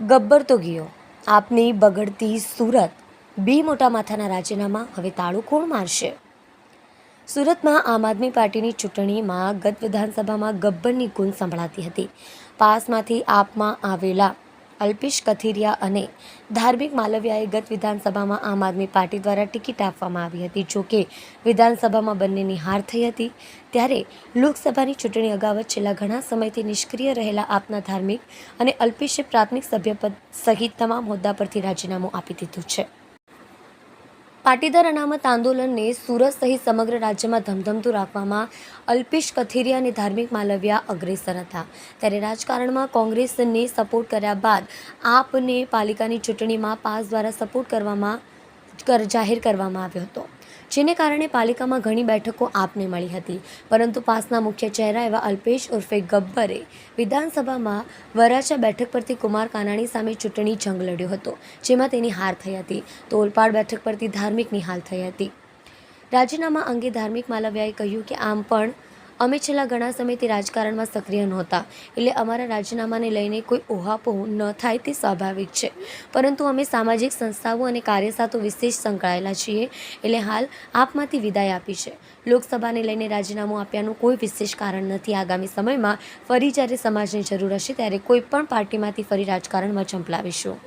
ગબ્બર તો ગયો, આપની બગડતી સુરત, બી મોટા માથાના રાજીનામા હવે તાળું કોણ મારશે? સુરતમાં આમ આદમી પાર્ટીની ચૂંટણીમાં ગત વિધાનસભામાં ગબ્બરની ગુંજ સંભળાતી હતી. પાસમાંથી આપમાં આવેલા અલ્પેશ કથિરિયા અને ધાર્મિક માલવિયાએ ગત વિધાનસભામાં આમ આદમી પાર્ટી દ્વારા ટિકિટ આપવામાં આવી હતી. જોકે વિધાનસભામાં બંનેની હાર થઈ હતી. ત્યારે લોકસભાની ચૂંટણી અગાઉ છેલ્લા ઘણા સમયથી નિષ્ક્રિય રહેલા આપના ધાર્મિક અને અલ્પેશે પ્રાથમિક સભ્યપદ સહિત તમામ હોદ્દા પરથી રાજીનામું આપી દીધું છે. પાટીદાર અનામત આંદોલનને સુરત સહિત સમગ્ર રાજ્યમાં ધમધમતું રાખવામાં અલ્પેશ કથિરિયા અને ધાર્મિક માલવિયા અગ્રેસર હતા. ત્યારે રાજકારણમાં કોંગ્રેસને સપોર્ટ કર્યા બાદ આપને પાલિકાની ચૂંટણીમાં પાસ દ્વારા સપોર્ટ જાહેર કરવામાં આવ્યો હતો, જેને કારણે પાલિકામાં ઘણી બેઠકો આપને મળી હતી. પરંતુ પાસના મુખ્ય ચહેરા એવા અલ્પેશ ઉર્ફે ગબ્બરે વિધાનસભામાં વરાછા બેઠક પરથી કુમાર કાનાણી સામે ચૂંટણી જંગ લડ્યો હતો, જેમાં તેની હાર થઈ હતી. તો ઓલપાડ બેઠક પરથી ધાર્મિકની હાર થઈ હતી. રાજીનામા અંગે ધાર્મિક માલવિયાએ કહ્યું કે આમ પણ અમે છેલ્લા ઘણા સમયથી રાજકારણમાં સક્રિય નહોતા, એટલે અમારા રાજીનામાને લઈને કોઈ ઓહાપોહ ન થાય તે સ્વાભાવિક છે. પરંતુ અમે સામાજિક સંસ્થાઓ અને કાર્ય સાથે વિશેષ સંકળાયેલા છીએ, એટલે હાલ આપમાંથી વિદાય આપી છે. લોકસભાને લઈને રાજીનામું આપ્યાનું કોઈ વિશેષ કારણ નથી. આગામી સમયમાં ફરી જ્યારે સમાજની જરૂર હશે ત્યારે કોઈ પણ પાર્ટીમાંથી ફરી રાજકારણમાં ઝંપલાવીશું.